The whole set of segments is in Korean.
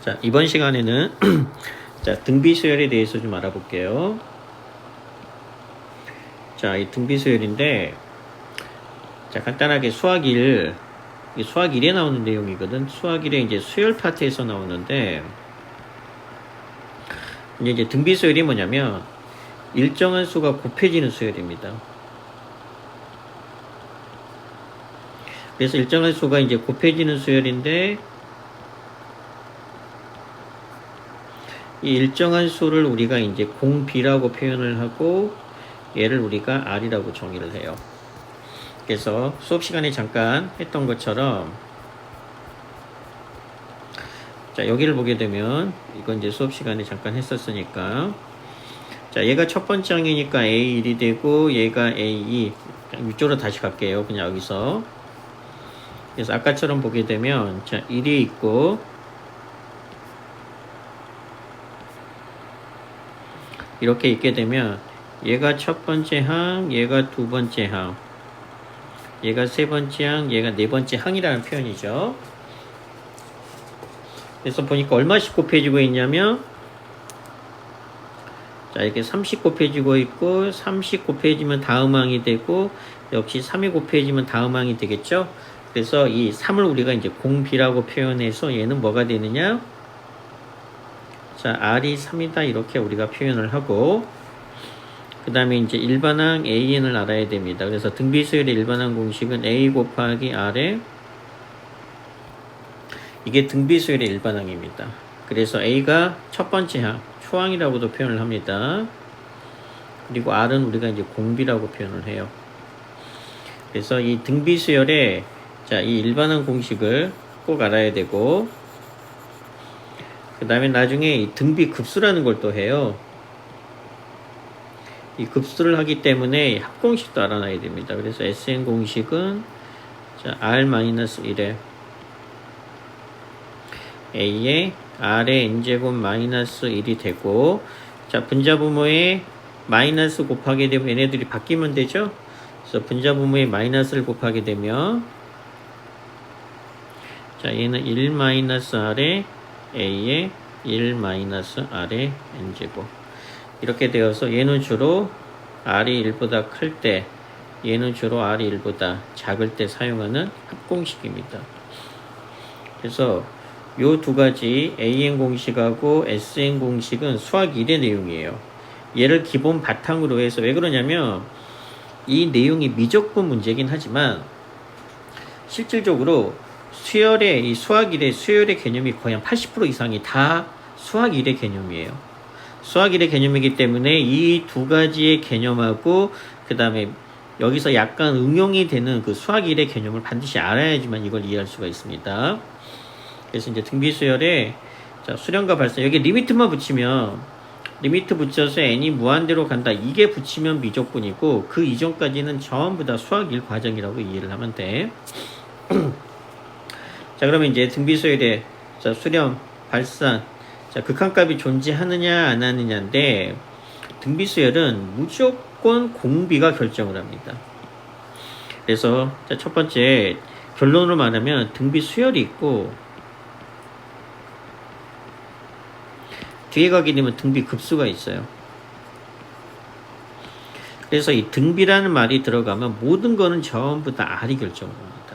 자, 이번 시간에는 자, 등비수열에 대해서 좀 알아볼게요. 자, 이 등비수열인데, 자, 간단하게 수학 1에 나오는 내용이거든. 수학 1에 이제 수열 파트에서 나오는데, 이제 등비수열이 뭐냐면, 일정한 수가 곱해지는 수열입니다. 그래서 일정한 수가 이제 곱해지는 수열인데, 이 일정한 수를 우리가 이제 공비라고 표현을 하고 얘를 우리가 R이라고 정의를 해요. 그래서 수업 시간에 잠깐 했던 것처럼 자, 여기를 보게 되면 이건 이제 수업 시간에 잠깐 했었으니까 자, 얘가 첫 번째 항이니까 A1이 되고 얘가 A2 이쪽으로 다시 갈게요. 그냥 여기서 그래서 아까처럼 보게 되면 자, 1이 있고 이렇게 있게 되면 얘가 첫 번째 항, 얘가 두 번째 항, 얘가 세 번째 항, 얘가 네 번째 항이라는 표현이죠. 그래서 보니까 얼마씩 곱해지고 있냐면 자, 이렇게 30 곱해지고 있고 30 곱해지면 다음 항이 되고 역시 3이 곱해지면 다음 항이 되겠죠. 그래서 이 3을 우리가 이제 공비라고 표현해서 얘는 뭐가 되느냐? 자, R이 3이다 이렇게 우리가 표현을 하고 그 다음에 이제 일반항 AN을 알아야 됩니다. 그래서 등비수열의 일반항 공식은 A 곱하기 R에 이게 등비수열의 일반항입니다. 그래서 A가 첫 번째 항, 초항이라고도 표현을 합니다. 그리고 R은 우리가 이제 공비라고 표현을 해요. 그래서 이 등비수열의 자, 이 일반항 공식을 꼭 알아야 되고 그 다음에 나중에 이 등비 급수라는 걸 또 해요. 이 급수를 하기 때문에 합공식도 알아놔야 됩니다. 그래서 SN 공식은 자, R-1에 A에 R의 N제곱 마이너스 1이 되고 자, 분자부모에 마이너스 곱하게 되면 얘네들이 바뀌면 되죠. 그래서 분자부모에 마이너스를 곱하게 되면 자, 얘는 1-R에 A에 1-R의 N제곱 이렇게 되어서 얘는 주로 R이 1보다 클 때 얘는 주로 R이 1보다 작을 때 사용하는 합공식입니다. 그래서 요 두 가지 AN 공식하고 SN 공식은 수학 1의 내용이에요. 얘를 기본 바탕으로 해서 왜 그러냐면 이 내용이 미적분 문제긴 하지만 실질적으로 수열의 이 수학 1의 수열의 개념이 거의 한 80% 이상이 다 수학 1의 개념이에요. 수학 1의 개념이기 때문에 이 두 가지의 개념하고 그 다음에 여기서 약간 응용이 되는 그 수학 1의 개념을 반드시 알아야지만 이걸 이해할 수가 있습니다. 그래서 이제 등비수열에 자, 수렴과 발산 여기 리미트만 붙이면 리미트 붙여서 n이 무한대로 간다 이게 붙이면 미적분이고 그 이전까지는 전부 다 수학 1 과정이라고 이해를 하면 돼. 자, 그러면 이제 등비수열에 자, 수렴, 발산 자, 극한값이 존재하느냐 안 하느냐인데 등비수열은 무조건 공비가 결정을 합니다. 그래서 자, 첫 번째 결론으로 말하면 등비수열이 있고 뒤에 가게 되면 등비급수가 있어요. 그래서 이 등비라는 말이 들어가면 모든 거는 전부 다 R이 결정을 합니다.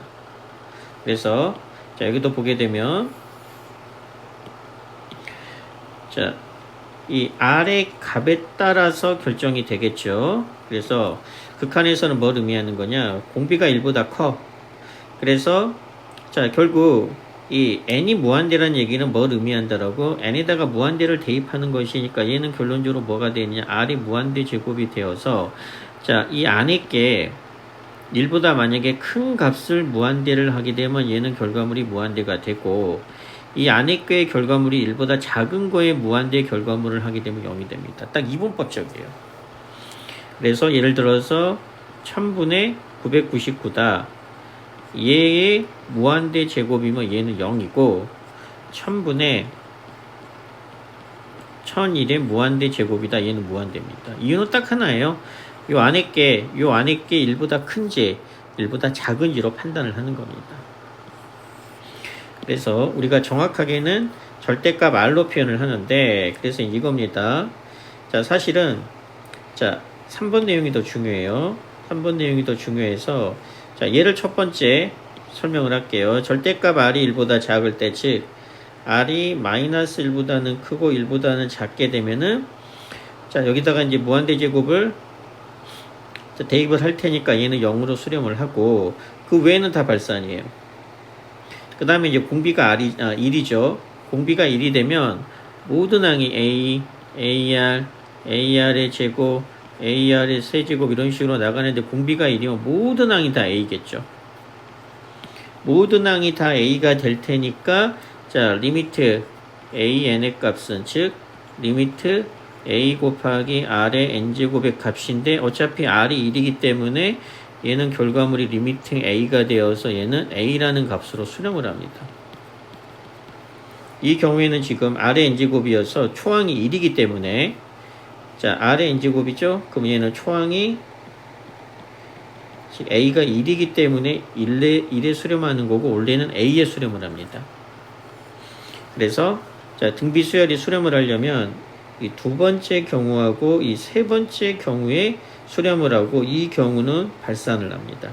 그래서 자, 여기도 보게 되면 자, 이 R의 값에 따라서 결정이 되겠죠. 그래서 극한에서는 뭘 의미하는 거냐? 공비가 1보다 커. 그래서 자, 결국 이 n이 무한대라는 얘기는 뭘 의미한다라고 n에다가 무한대를 대입하는 것이니까 얘는 결론적으로 뭐가 되느냐? R이 무한대 제곱이 되어서 자, 이 안에 게 1보다 만약에 큰 값을 무한대를 하게 되면 얘는 결과물이 무한대가 되고 이 안에 꾀의 결과물이 1보다 작은 거에 무한대 결과물을 하게 되면 0이 됩니다. 딱 이분법적이에요. 그래서 예를 들어서 1000분의 999다. 얘의 무한대 제곱이면 얘는 0이고 1000분의 1001의 무한대 제곱이다. 얘는 무한대입니다. 이유는 딱 하나예요. 요 안에 게 1보다 큰지 1보다 작은지로 판단을 하는 겁니다. 그래서 우리가 정확하게는 절대값 r로 표현을 하는데, 그래서 이겁니다. 자, 사실은, 자, 3번 내용이 더 중요해요. 3번 내용이 더 중요해서, 자, 얘를 첫 번째 설명을 할게요. 절대값 r이 1보다 작을 때, 즉, r이 마이너스 1보다는 크고 1보다는 작게 되면은, 자, 여기다가 이제 무한대제곱을 대입을 할 테니까 얘는 0으로 수렴을 하고, 그 외에는 다 발산이에요. 그 다음에 이제 공비가 1이죠. 공비가 1이 되면 모든 항이 A, AR, AR의 제곱, AR의 세제곱 이런 식으로 나가는데, 공비가 1이면 모든 항이 다 A겠죠. 모든 항이 다 A가 될 테니까, 자, 리미트 AN의 값은, 즉 리미트 A 곱하기 R의 N제곱의 값인데, 어차피 R이 1이기 때문에 얘는 결과물이 리미트 A가 되어서 얘는 A라는 값으로 수렴을 합니다. 이 경우에는 지금 R의 N제곱이어서 초항이 1이기 때문에, 자, R의 N제곱이죠? 그럼 얘는 초항이 A가 1이기 때문에 1에 수렴하는 거고, 원래는 A에 수렴을 합니다. 그래서, 자, 등비 수열이 수렴을 하려면 이 두 번째 경우하고 이 세 번째 경우에 수렴을 하고, 이 경우는 발산을 합니다.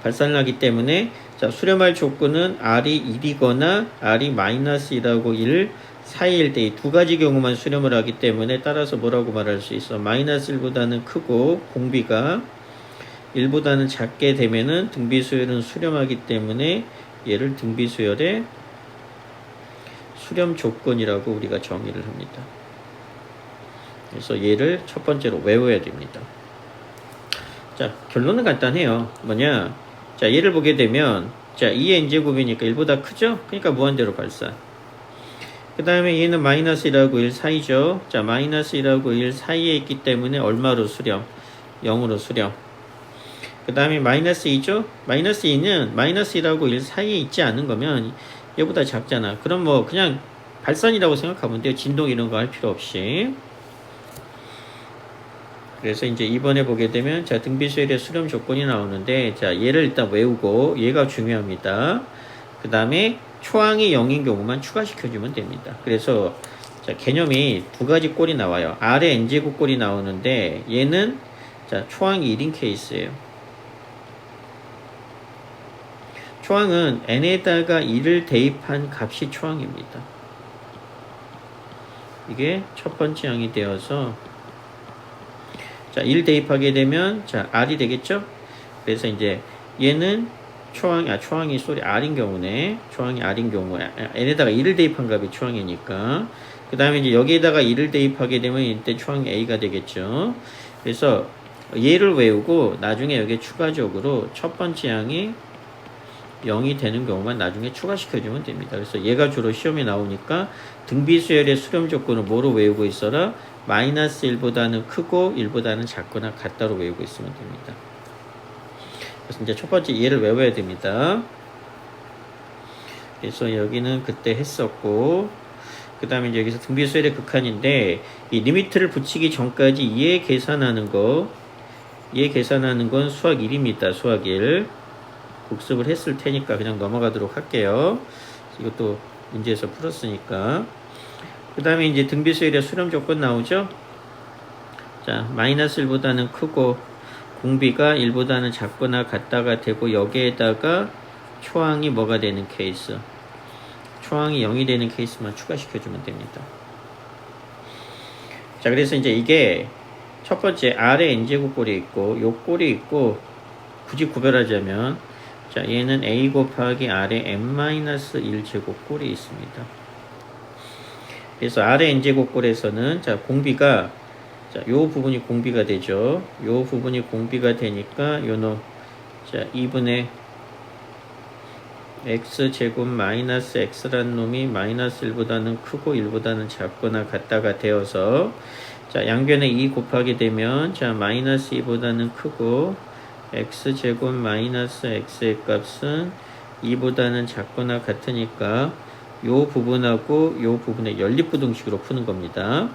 발산을 하기 때문에, 자, 수렴할 조건은 R이 1이거나 R이 마이너스 1하고 1 사이일 때 이 두 가지 경우만 수렴을 하기 때문에, 따라서 뭐라고 말할 수 있어? 마이너스 1보다는 크고 공비가 1보다는 작게 되면은 등비수열은 수렴하기 때문에 얘를 등비수열의 수렴 조건이라고 우리가 정의를 합니다. 그래서 얘를 첫 번째로 외워야 됩니다. 자, 결론은 간단해요. 뭐냐? 자, 얘를 보게 되면, 자, 2의 n제곱이니까 1보다 크죠? 그러니까 무한대로 발산. 그 다음에 얘는 마이너스 1하고 1 사이죠? 자, 마이너스 1하고 1 사이에 있기 때문에 얼마로 수렴? 0으로 수렴. 그 다음에 마이너스 2죠? 마이너스 2는 마이너스 1하고 1 사이에 있지 않은 거면 얘보다 작잖아. 그럼 뭐 그냥 발산이라고 생각하면 돼요. 진동 이런 거 할 필요 없이. 그래서 이제 이번에 보게 되면, 자, 등비수열의 수렴 조건이 나오는데, 자, 얘를 일단 외우고, 얘가 중요합니다. 그 다음에 초항이 0인 경우만 추가시켜주면 됩니다. 그래서, 자, 개념이 두 가지 꼴이 나와요. R의 N제곱 꼴이 나오는데, 얘는, 자, 초항이 1인 케이스예요. 초항은 n에다가 1을 대입한 값이 초항입니다. 이게 첫 번째 항이 되어서, 자, 1 대입하게 되면, 자, R이 되겠죠? 그래서 이제 얘는 초항이 R인 경우네. 초항이 R인 경우에 n에다가 1을 대입한 값이 초항이니까. 그 다음에 이제 여기에다가 1을 대입하게 되면 이때 초항이 A가 되겠죠. 그래서 얘를 외우고 나중에 여기에 추가적으로 첫 번째 항이 0이 되는 경우만 나중에 추가시켜주면 됩니다. 그래서 얘가 주로 시험에 나오니까 등비수열의 수렴 조건을 뭐로 외우고 있어라? 마이너스 1보다는 크고 1보다는 작거나 같다로 외우고 있으면 됩니다. 그래서 이제 첫 번째 얘를 외워야 됩니다. 그래서 여기는 그때 했었고, 그 다음에 이제 여기서 등비수열의 극한인데, 이 리미트를 붙이기 전까지 얘 계산하는 건 수학 1입니다. 수학 1. 복습을 했을 테니까 그냥 넘어가도록 할게요. 이것도 문제에서 풀었으니까. 그 다음에 이제 등비수열의 수렴 조건 나오죠? 자, 마이너스 1보다는 크고, 공비가 1보다는 작거나 같다가 되고, 여기에다가 초항이 뭐가 되는 케이스? 초항이 0이 되는 케이스만 추가시켜주면 됩니다. 자, 그래서 이제 이게 첫 번째 R의 N제곱 꼴이 있고, 요 꼴이 있고, 굳이 구별하자면, 자, 얘는 A 곱하기 R의 N-1제곱 꼴이 있습니다. 그래서 R의 N제곱 꼴에서는, 자, 공비가, 자, 요 부분이 공비가 되죠. 요 부분이 공비가 되니까, 요 놈, 자, 2분의 X제곱 마이너스 X란 놈이 마이너스 1보다는 크고 1보다는 작거나 같다가 되어서, 자, 양변에 2 곱하게 되면, 자, 마이너스 2보다는 크고, x제곱 마이너스 x의 값은 2보다는 작거나 같으니까 요 부분하고 요 부분의 연립부등식으로 푸는 겁니다.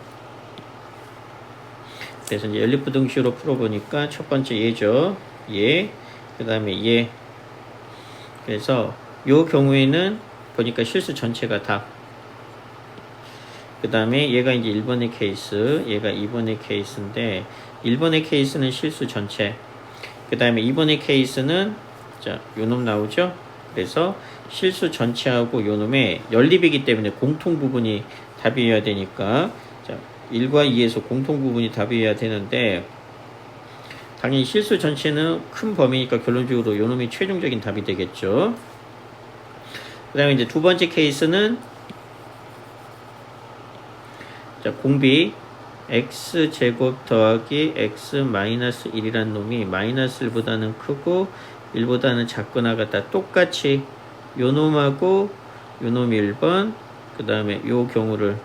그래서 이제 연립부등식으로 풀어보니까 첫 번째 얘죠. 얘, 그 다음에 얘. 그래서 요 경우에는 보니까 실수 전체가 다 그 다음에 얘가 이제 1번의 케이스, 얘가 2번의 케이스인데 1번의 케이스는 실수 전체, 그 다음에 2번의 케이스는 자, 요놈 나오죠? 그래서 실수 전체하고 요놈의 연립이기 때문에 공통 부분이 답이어야 되니까 자, 1과 2에서 공통 부분이 답이어야 되는데 당연히 실수 전체는 큰 범위니까 결론적으로 요놈이 최종적인 답이 되겠죠. 그 다음에 이제 두 번째 케이스는 자, 공비 x제곱 더하기 x 마이너스 1이란 놈이 마이너스 1보다는 크고 1보다는 작거나 같다. 똑같이 요 놈하고 요 놈이 1번, 그 다음에 요 경우를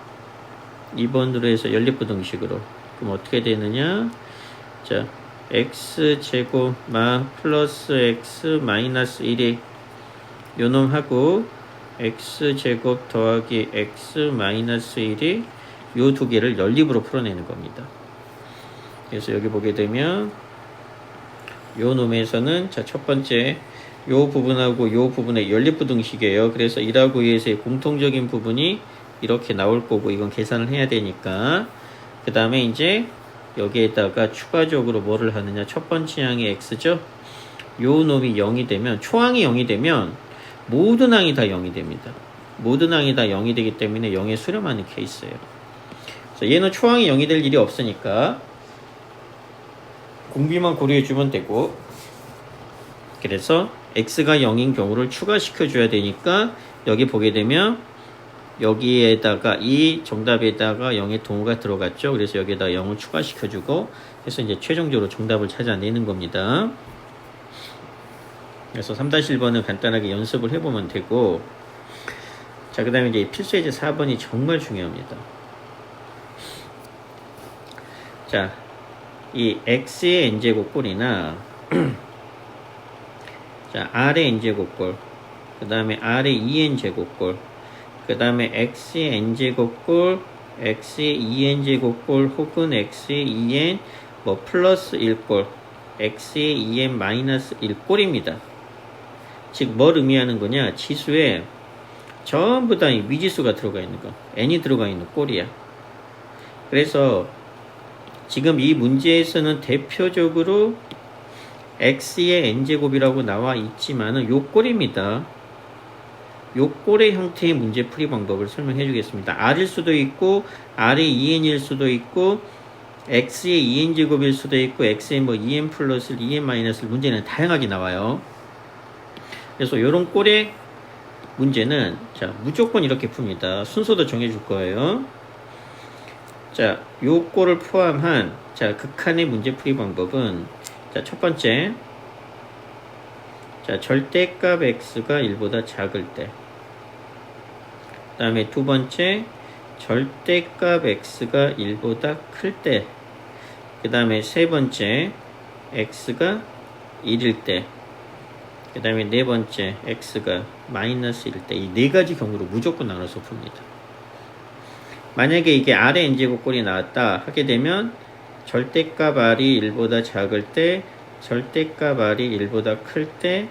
2번으로 해서 연립부등식으로. 그럼 어떻게 되느냐? 자, x제곱 마 플러스 x 마이너스 1이 요 놈하고 x제곱 더하기 x 마이너스 1이 요 두 개를 연립으로 풀어내는 겁니다. 그래서 여기 보게 되면 요 놈에서는 자, 첫 번째 요 부분하고 요 부분의 연립부등식이에요. 그래서 1하고 2에서의 공통적인 부분이 이렇게 나올 거고 이건 계산을 해야 되니까 그 다음에 이제 여기에다가 추가적으로 뭐를 하느냐, 첫 번째 항이 x죠. 요 놈이 0이 되면, 초항이 0이 되면 모든 항이 다 0이 됩니다. 모든 항이 다 0이 되기 때문에 0에 수렴하는 케이스예요. 그래서 얘는 초항이 0이 될 일이 없으니까 공비만 고려해 주면 되고, 그래서 x가 0인 경우를 추가시켜 줘야 되니까 여기 보게 되면 여기에다가 이 정답에다가 0의 동호가 들어갔죠. 그래서 여기에다 0을 추가시켜 주고 해서 이제 최종적으로 정답을 찾아내는 겁니다. 그래서 3-1번은 간단하게 연습을 해보면 되고, 자, 그 다음에 이제 필수예제 4번이 정말 중요합니다. 자, 이 x의 n제곱꼴이나 자, r의 n제곱꼴, 그 다음에 r의 2n제곱꼴, 그 다음에 x의 n제곱꼴, x의 2n제곱꼴 혹은 x의 2n 뭐 플러스 1꼴, x의 2n 마이너스 1꼴입니다. 즉 뭘 의미하는 거냐, 지수에 전부 다 미지수가 들어가 있는 거, n이 들어가 있는 꼴이야. 그래서 지금 이 문제에서는 대표적으로 x의 n제곱이라고 나와 있지만은 요 꼴입니다. 요 꼴의 형태의 문제 풀이 방법을 설명해 주겠습니다. r일 수도 있고 r의 2n일 수도 있고 x의 2n제곱일 수도 있고 x의 뭐 2n 플러스 2n 마이너스 문제는 다양하게 나와요. 그래서 요런 꼴의 문제는 자, 무조건 이렇게 풉니다. 순서도 정해 줄 거예요. 자, 요 꼴을 포함한 자, 극한의 문제 풀이 방법은 자, 첫 번째, 자, 절대값 x가 1보다 작을 때, 그 다음에 두 번째, 절대값 x가 1보다 클 때, 그 다음에 세 번째, x가 1일 때, 그 다음에 네 번째, x가 마이너스 1일 때, 이 네 가지 경우로 무조건 나눠서 풉니다. 만약에 이게 r의 n제곱꼴이 나왔다 하게 되면 절대값 r이 1보다 작을 때, 절대값 r이 1보다 클 때,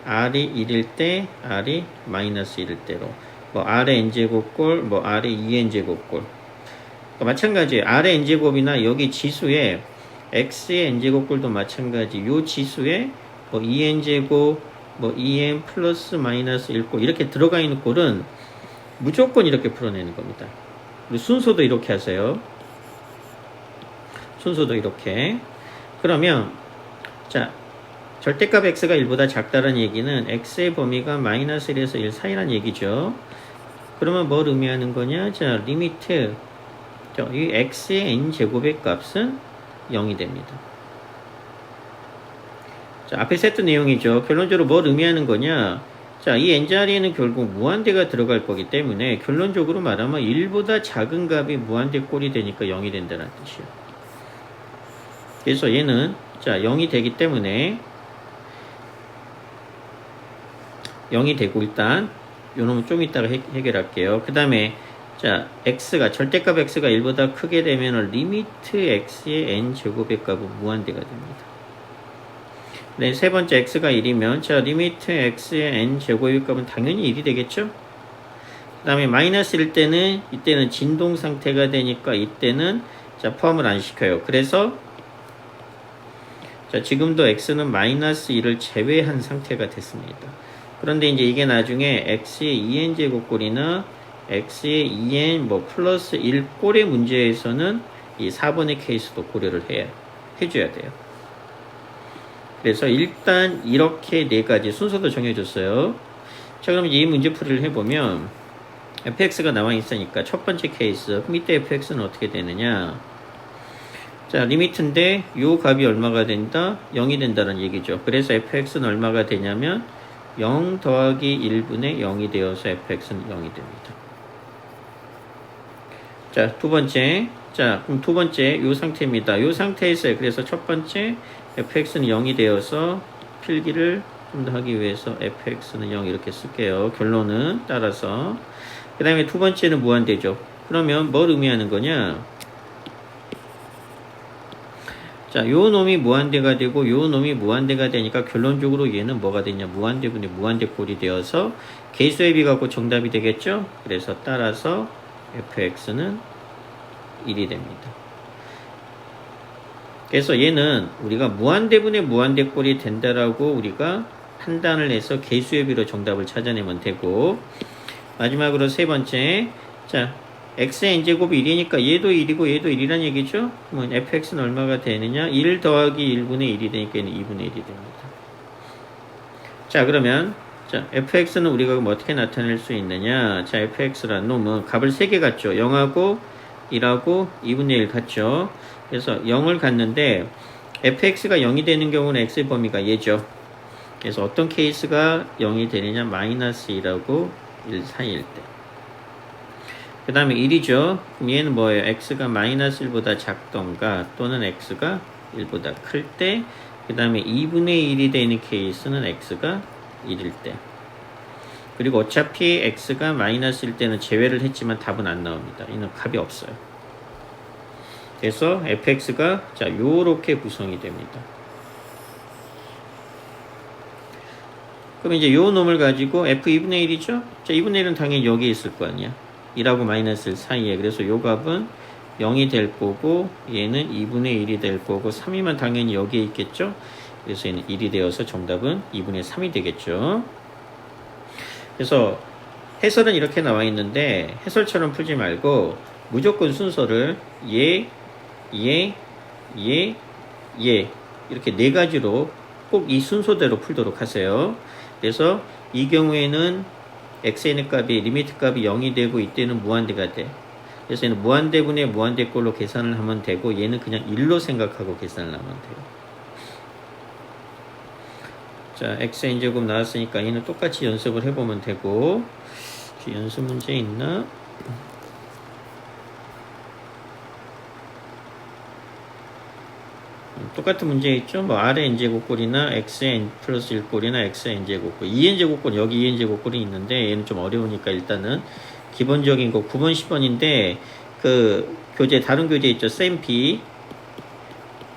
r이 1일 때, r이 마이너스 1일 때로 뭐 r의 n제곱꼴, 뭐 r의 2n제곱꼴, 그러니까 마찬가지예요. r의 n제곱이나 여기 지수에 x의 n제곱꼴도 마찬가지, 요 지수에 뭐 2n제곱, 뭐 2n 플러스 마이너스 1꼴 이렇게 들어가 있는 꼴은 무조건 이렇게 풀어내는 겁니다. 그리고 순서도 이렇게 하세요. 순서도 이렇게. 그러면 자, 절대값 x가 1보다 작다는 얘기는 x의 범위가 마이너스 1에서 1 사이란 얘기죠. 그러면 뭘 의미하는 거냐? 자, 리미트 이 x의 n제곱의 값은 0이 됩니다. 자, 앞에 세트 내용이죠. 결론적으로 뭘 의미하는 거냐? 자, 이 n자리에는 결국 무한대가 들어갈 거기 때문에 결론적으로 말하면 1보다 작은 값이 무한대 꼴이 되니까 0이 된다는 뜻이에요. 그래서 얘는 자, 0이 되기 때문에 0이 되고, 일단 요 놈은 좀 이따가 해결할게요. 그 다음에 자, x가 절대값 x가 1보다 크게 되면 리미트 x의 n제곱의 값은 무한대가 됩니다. 네, 세 번째 x가 1이면 자, 리미트 x의 n제곱의 값은 당연히 1이 되겠죠? 그 다음에 마이너스일 때는 이때는 진동 상태가 되니까 이때는 자 포함을 안 시켜요. 그래서 자 지금도 x는 마이너스 1을 제외한 상태가 됐습니다. 그런데 이제 이게 나중에 x의 2n 제곱꼴이나 x의 2n 뭐 플러스 1 꼴의 문제에서는 이 4번의 케이스도 고려를 해줘야 돼요. 그래서 일단 이렇게 네 가지 순서도 정해줬어요. 자, 그럼 이제 이 문제풀이를 해보면 fx가 나와 있으니까 첫 번째 케이스 밑에 fx는 어떻게 되느냐. 자, 리미트인데 요 값이 얼마가 된다? 0이 된다는 얘기죠. 그래서 fx는 얼마가 되냐면 0 더하기 1분의 0이 되어서 fx는 0이 됩니다. 자, 두 번째. 자, 그럼 두 번째 요 상태입니다. 요 상태에서 그래서 첫 번째 fx는 0이 되어서 필기를 좀 더 하기 위해서 fx는 0 이렇게 쓸게요. 결론은 따라서. 그 다음에 두 번째는 무한대죠. 그러면 뭘 의미하는 거냐? 자, 요 놈이 무한대가 되고 요 놈이 무한대가 되니까 결론적으로 얘는 뭐가 되냐? 무한대분의 무한대꼴이 되어서 개수의 비 갖고 정답이 되겠죠? 그래서 따라서 fx는 1이 됩니다. 그래서 얘는 우리가 무한대분의 무한대꼴이 된다라고 우리가 판단을 해서 개수의 비로 정답을 찾아내면 되고, 마지막으로 세 번째, 자 x의 n제곱이 1이니까 얘도 1이고 얘도 1이란 얘기죠. 그러면 fx는 얼마가 되느냐? 1 더하기 1분의 1이 되니까 얘는 2분의 1이 됩니다. 자, 그러면 자 fx는 우리가 뭐 어떻게 나타낼 수 있느냐? 자, fx라는 놈은 값을 3개 갖죠. 0하고 1하고 2분의 1 갖죠. 그래서 0을 갖는데 fx가 0이 되는 경우는 x의 범위가 얘죠. 그래서 어떤 케이스가 0이 되느냐? 마이너스 2하고 1 사이일 때. 그 다음에 1이죠. 그럼 얘는 뭐예요? x가 마이너스 1보다 작던가 또는 x가 1보다 클 때, 그 다음에 2분의 1이 되는 케이스는 x가 1일 때. 그리고 어차피 x가 마이너스일 때는 제외를 했지만 답은 안 나옵니다. 얘는 값이 없어요. 그래서 fx가 자 요렇게 구성이 됩니다. 그럼 이제 요 놈을 가지고 f2분의 1이죠? 자, 2분의 1은 당연히 여기에 있을 거 아니야. 1하고 마이너스 1 사이에. 그래서 요 값은 0이 될 거고 얘는 2분의 1이 될 거고 3이면 당연히 여기에 있겠죠? 그래서 얘는 1이 되어서 정답은 2분의 3이 되겠죠. 그래서 해설은 이렇게 나와 있는데 해설처럼 풀지 말고 무조건 순서를 얘 이렇게 네 가지로 꼭 이 순서대로 풀도록 하세요. 그래서 이 경우에는 xn의 값이 리미트 값이 0이 되고 이때는 무한대가 돼. 그래서 얘는 무한대분의 무한대꼴로 계산을 하면 되고 얘는 그냥 1로 생각하고 계산을 하면 돼요. 자, xn제곱 나왔으니까 얘는 똑같이 연습을 해보면 되고, 연습 문제 있나? 똑같은 문제 있죠? 뭐 r의 n제곱꼴이나 x의 n 플러스 1꼴이나 x의 n제곱꼴, 2n제곱꼴, 여기 2n제곱꼴이 있는데 얘는 좀 어려우니까 일단은 기본적인 거 9번 10번인데 그 교재 다른 교재 있죠?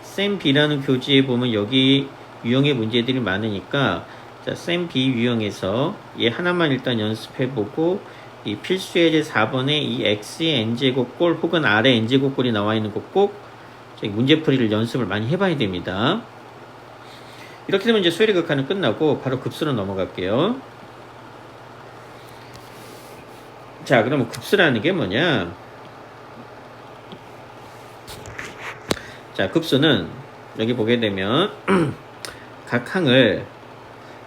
쌤B라는 교재에 보면 여기 유형의 문제들이 많으니까 자, 쌤B 유형에서 얘 하나만 일단 연습해보고 이 필수예제 4번에 이 x의 n제곱꼴 혹은 r의 n제곱꼴이 나와 있는 거 꼭 문제풀이를 연습을 많이 해봐야 됩니다. 이렇게 되면 이제 수열의 극한은 끝나고 바로 급수로 넘어갈게요. 자, 그러면 급수라는 게 뭐냐? 자, 급수는 여기 보게 되면 각 항을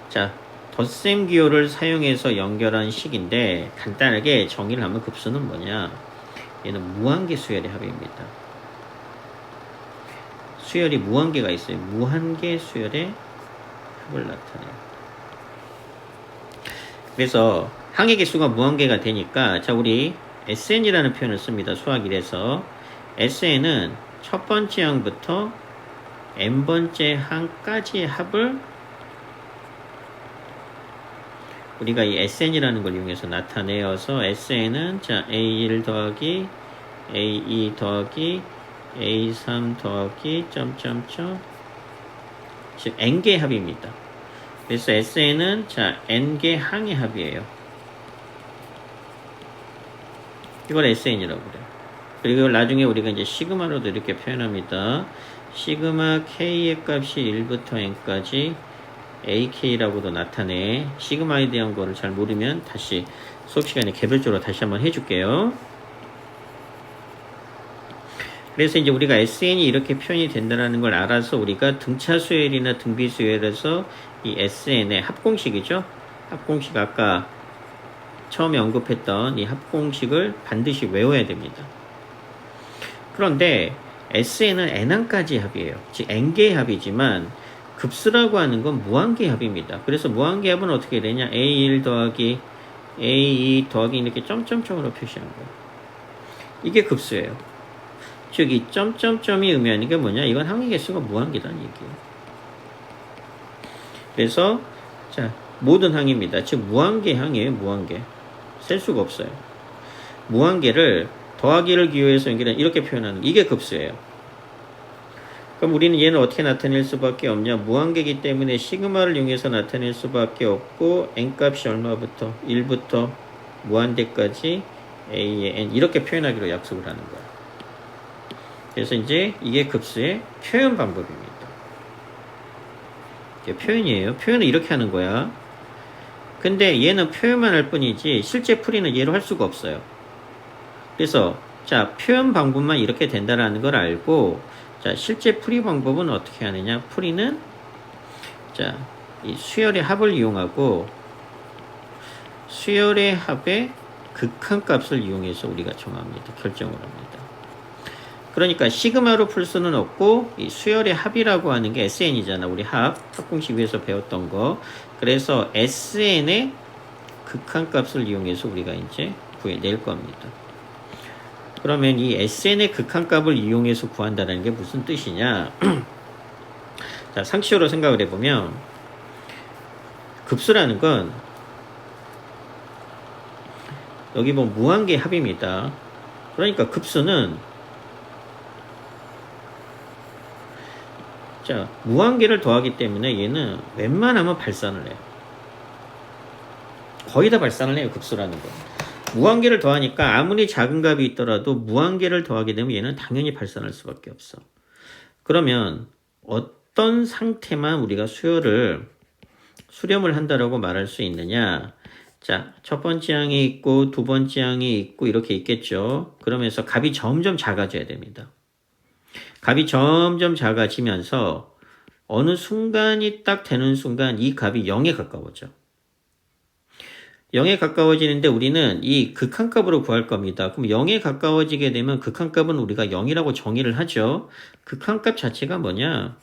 자 덧셈 기호를 사용해서 연결한 식인데 간단하게 정의를 하면 급수는 뭐냐? 얘는 무한계 수열의 합입니다. 수열이 무한계가 있어요. 무한계 수열의 합을 나타내요. 그래서 항의 개수가 무한계가 되니까 자 우리 SN이라는 표현을 씁니다. 수학 1에서 SN은 첫 번째 항부터 n번째 항까지의 합을 우리가 이 SN이라는 걸 이용해서 나타내어서 SN은 자 A1 더하기 A2 더하기 A3 더하기 점점점 즉 n개 합입니다. 그래서 SN은 자 n개 항의 합이에요. 이걸 SN이라고 그래. 그리고 이걸 나중에 우리가 이제 시그마로도 이렇게 표현합니다. 시그마 K의 값이 1부터 N까지 AK라고도 나타내. 시그마에 대한 거를 잘 모르면 다시 수업 시간에 개별적으로 다시 한번 해줄게요. 그래서 이제 우리가 SN이 이렇게 표현이 된다는 걸 알아서 우리가 등차 수열이나 등비 수열에서 이 SN의 합공식이죠. 합공식 아까 처음에 언급했던 이 합공식을 반드시 외워야 됩니다. 그런데 SN은 N항까지 합이에요. 즉 N개의 합이지만 급수라고 하는 건 무한계의 합입니다. 그래서 무한계의 합은 어떻게 되냐? A1 더하기 A2 더하기 이렇게 점점점으로 표시한 거예요. 이게 급수예요. 즉 이 점점점이 의미하는 게 뭐냐? 이건 항의 개수가 무한계라는 얘기예요. 그래서 자 모든 항입니다. 즉 무한계 항이에요. 무한계. 셀 수가 없어요. 무한계를 더하기를 기호해서 연결한 이렇게 표현하는 이게 급수예요. 그럼 우리는 얘는 어떻게 나타낼 수밖에 없냐? 무한계이기 때문에 시그마를 이용해서 나타낼 수밖에 없고 n값이 얼마부터? 1부터 무한대까지 a의 n 이렇게 표현하기로 약속을 하는 거야. 그래서 이제 이게 급수의 표현 방법입니다. 이게 표현이에요. 표현을 이렇게 하는 거야. 근데 얘는 표현만 할 뿐이지 실제 풀이는 얘로 할 수가 없어요. 그래서 자 표현 방법만 이렇게 된다라는 걸 알고 자 실제 풀이 방법은 어떻게 하느냐? 풀이는 자 이 수열의 합을 이용하고 수열의 합의 극한값을 이용해서 우리가 정합니다. 결정을 합니다. 그러니까 시그마로 풀 수는 없고 이 수열의 합이라고 하는 게 SN이잖아. 우리 합공식 위에서 배웠던 거. 그래서 SN의 극한값을 이용해서 우리가 이제 구해낼 겁니다. 그러면 이 SN의 극한값을 이용해서 구한다는 게 무슨 뜻이냐? 자, 상식적으로 생각을 해보면 급수라는 건 여기 보면 무한계 합입니다. 그러니까 급수는 자 무한계를 더하기 때문에 얘는 웬만하면 발산을 해요. 거의 다 발산을 해요. 급수라는 건. 무한계를 더하니까 아무리 작은 값이 있더라도 무한계를 더하게 되면 얘는 당연히 발산할 수밖에 없어. 그러면 어떤 상태만 우리가 수렴을 한다라고 말할 수 있느냐? 자, 첫 번째 항이 있고 두 번째 항이 있고 이렇게 있겠죠. 그러면서 값이 점점 작아져야 됩니다. 값이 점점 작아지면서 어느 순간이 딱 되는 순간 이 값이 0에 가까워져. 0에 가까워지는데 우리는 이 극한값으로 구할 겁니다. 그럼 0에 가까워지게 되면 극한값은 우리가 0이라고 정의를 하죠. 극한값 자체가 뭐냐?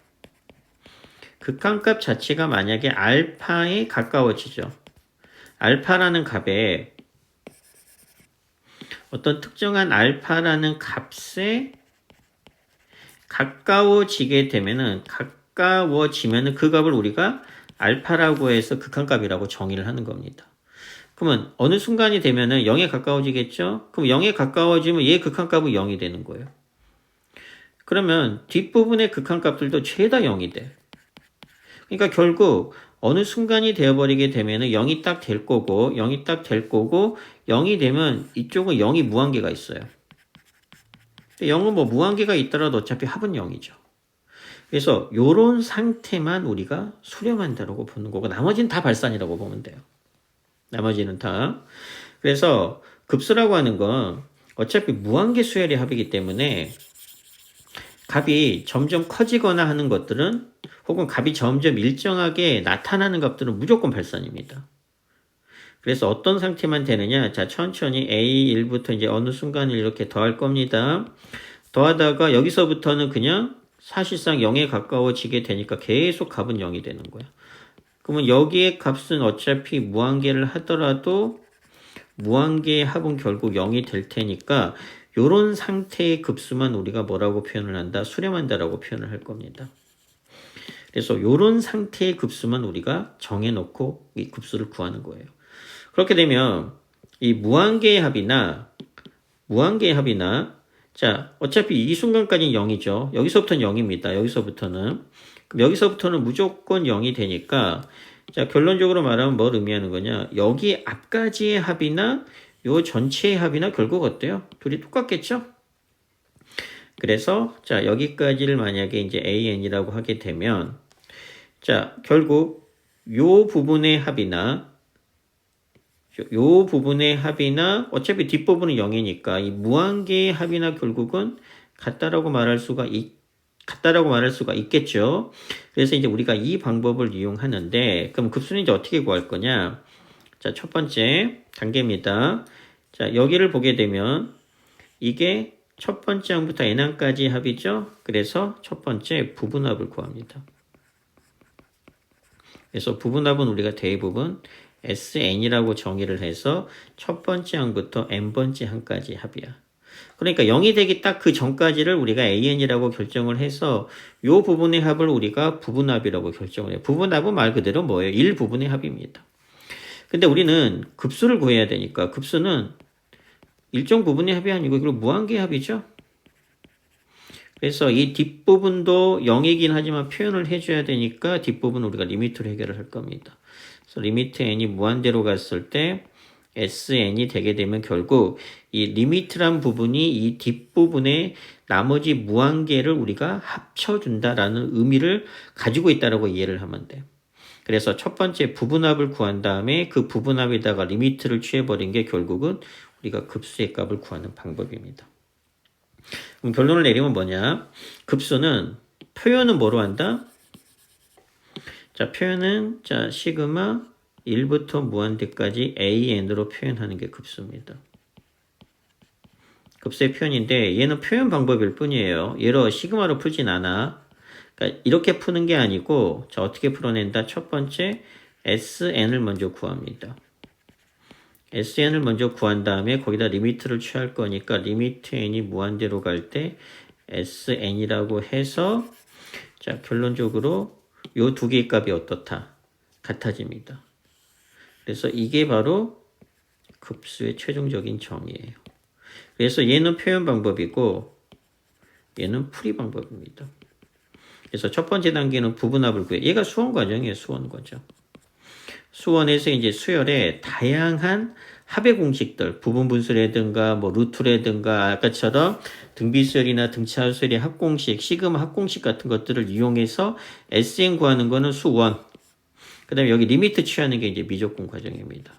극한값 자체가 만약에 알파에 가까워지죠. 알파라는 값에 어떤 특정한 알파라는 값에 가까워지게 되면은 그 값을 우리가 알파라고 해서 극한값이라고 정의를 하는 겁니다. 그러면 어느 순간이 되면은 0에 가까워지겠죠? 그럼 0에 가까워지면 얘 극한값은 0이 되는 거예요. 그러면 뒷부분의 극한값들도 죄다 0이 돼. 그러니까 결국 어느 순간이 되어버리게 되면은 0이 딱 될 거고 0이 딱 될 거고 0이 되면 이쪽은 0이 무한계가 있어요. 0은 뭐 무한계가 있더라도 어차피 합은 0이죠. 그래서 요런 상태만 우리가 수렴한다라고 보는 거고 나머지는 다 발산이라고 보면 돼요. 나머지는 다. 그래서 급수라고 하는 건 어차피 무한계 수열의 합이기 때문에 값이 점점 커지거나 하는 것들은 혹은 값이 점점 일정하게 나타나는 값들은 무조건 발산입니다. 그래서 어떤 상태만 되느냐? 자, 천천히 A1부터 이제 어느 순간을 이렇게 더할 겁니다. 더하다가 여기서부터는 그냥 사실상 0에 가까워지게 되니까 계속 값은 0이 되는 거야. 그러면 여기의 값은 어차피 무한계를 하더라도 무한계의 합은 결국 0이 될 테니까 요런 상태의 급수만 우리가 뭐라고 표현을 한다? 수렴한다라고 표현을 할 겁니다. 그래서 요런 상태의 급수만 우리가 정해놓고 이 급수를 구하는 거예요. 그렇게 되면 이 무한계의 합이나 자 어차피 이 순간까지는 0이죠. 여기서부터는 0입니다. 여기서부터는 무조건 0이 되니까 자 결론적으로 말하면 뭘 의미하는 거냐? 여기 앞까지의 합이나 요 전체의 합이나 결국 어때요? 둘이 똑같겠죠? 그래서 자 여기까지를 만약에 이제 AN이라고 하게 되면 자 결국 요 부분의 합이나 어차피 뒷부분은 0이니까 이 무한계의 합이나 결국은 같다라고 말할 수가 있겠죠. 그래서 이제 우리가 이 방법을 이용하는데 그럼 급수는 이제 어떻게 구할 거냐? 자, 첫 번째 단계입니다. 자, 여기를 보게 되면 이게 첫 번째 항부터 n항까지 합이죠. 그래서 첫 번째 부분합을 구합니다. 그래서 부분합은 우리가 대부분 SN이라고 정의를 해서 첫 번째 항부터 n번째 항까지 합이야. 그러니까 0이 되기 딱 그 전까지를 우리가 AN이라고 결정을 해서 이 부분의 합을 우리가 부분합이라고 결정을 해요. 부분합은 말 그대로 뭐예요? 1부분의 합입니다. 근데 우리는 급수를 구해야 되니까 급수는 일정 부분의 합이 아니고 그리고 무한계의 합이죠. 그래서 이 뒷부분도 0이긴 하지만 표현을 해줘야 되니까 뒷부분 우리가 리미트로 해결을 할 겁니다. 그래서 리미트 n이 무한대로 갔을 때 SN이 되게 되면 결국 이 리미트란 부분이 이 뒷부분에 나머지 무한계를 우리가 합쳐준다라는 의미를 가지고 있다라고 이해를 하면 돼요. 그래서 첫 번째 부분합을 구한 다음에 그 부분합에다가 리미트를 취해버린 게 결국은 우리가 급수의 값을 구하는 방법입니다. 그럼 결론을 내리면 뭐냐? 급수는 표현은 뭐로 한다? 자, 표현은 자 시그마 1부터 무한대까지 AN으로 표현하는 게 급수입니다. 급수의 표현인데 얘는 표현 방법일 뿐이에요. 얘로 시그마로 풀진 않아. 그러니까 이렇게 푸는 게 아니고 자 어떻게 풀어낸다? 첫 번째 SN을 먼저 구합니다. SN을 먼저 구한 다음에 거기다 리미트를 취할 거니까 리미트 N이 무한대로 갈 때 SN이라고 해서 자 결론적으로 요 두 개의 값이 어떻다? 같아집니다. 그래서 이게 바로 급수의 최종적인 정의예요. 그래서 얘는 표현 방법이고 얘는 풀이 방법입니다. 그래서 첫 번째 단계는 부분합을 구해. 얘가 수원 과정이에요. 수원 과정. 수원에서 이제 수열의 다양한 합의 공식들, 부분 분수라든가 뭐 루트라든가 아까처럼 등비수열이나 등차 수열의 합공식, 시그마 합공식 같은 것들을 이용해서 SN 구하는 거는 수원. 그 다음에 여기 리미트 취하는 게 이제 미적분 과정입니다.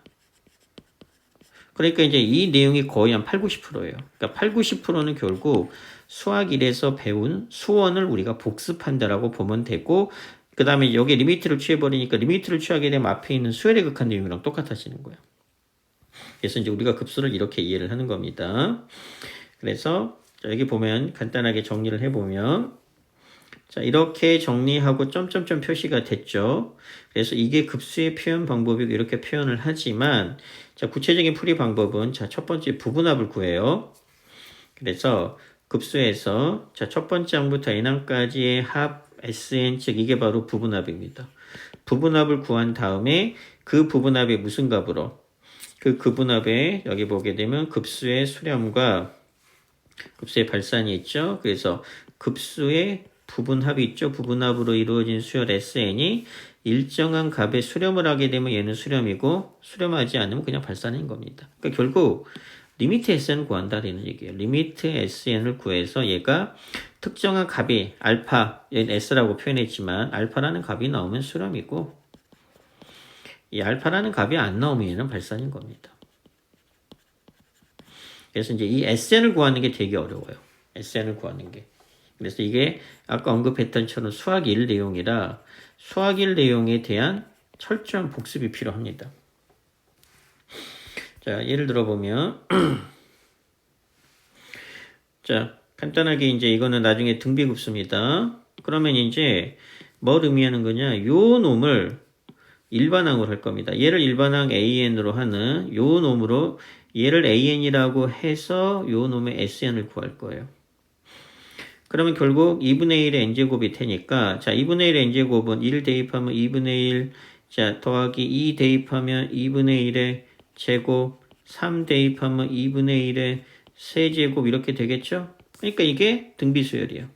그러니까 이제 이 내용이 거의 한 8, 90%예요. 그러니까 8, 90%는 결국 수학 1에서 배운 수원을 우리가 복습한다라고 보면 되고 그 다음에 여기 리미트를 취해버리니까 리미트를 취하게 되면 앞에 있는 수열의 극한 내용이랑 똑같아지는 거예요. 그래서 이제 우리가 급수를 이렇게 이해를 하는 겁니다. 그래서 여기 보면 간단하게 정리를 해보면 자 이렇게 정리하고 점점점 표시가 됐죠. 그래서 이게 급수의 표현 방법이고 이렇게 표현을 하지만 자 구체적인 풀이 방법은 자 첫 번째 부분합을 구해요. 그래서 급수에서 자 첫 번째 항부터 n항까지의 합 SN 즉 이게 바로 부분합입니다. 부분합을 구한 다음에 그 부분합의 무슨 값으로 그 부분합에 여기 보게 되면 급수의 수렴과 급수의 발산이 있죠. 그래서 급수의 부분합이 있죠. 부분합으로 이루어진 수열 SN이 일정한 값의 수렴을 하게 되면 얘는 수렴이고 수렴하지 않으면 그냥 발산인 겁니다. 그러니까 결국 리미트 SN을 구한다는 얘기예요. 리미트 SN을 구해서 얘가 특정한 값이 알파, 얘는 S라고 표현했지만 알파라는 값이 나오면 수렴이고 이 알파라는 값이 안 나오면 얘는 발산인 겁니다. 그래서 이제 이 SN을 구하는 게 되게 어려워요. SN을 구하는 게. 그래서 이게 아까 언급했던 처럼 수학 1 내용이라 수학 1 내용에 대한 철저한 복습이 필요합니다. 자, 예를 들어보면 자, 간단하게 이제 이거는 나중에 등비급수입니다. 그러면 이제 뭘 의미하는 거냐? 요 놈을 일반항으로 할 겁니다. 얘를 일반항 AN으로 하는 요 놈으로 얘를 AN이라고 해서 요 놈의 SN을 구할 거예요. 그러면 결국 2분의 1의 n제곱이 되니까 자 2분의 1의 n제곱은 1 대입하면 2분의 1 자 더하기 2 대입하면 2분의 1의 제곱 3 대입하면 2분의 1의 세제곱 이렇게 되겠죠? 그러니까 이게 등비수열이에요.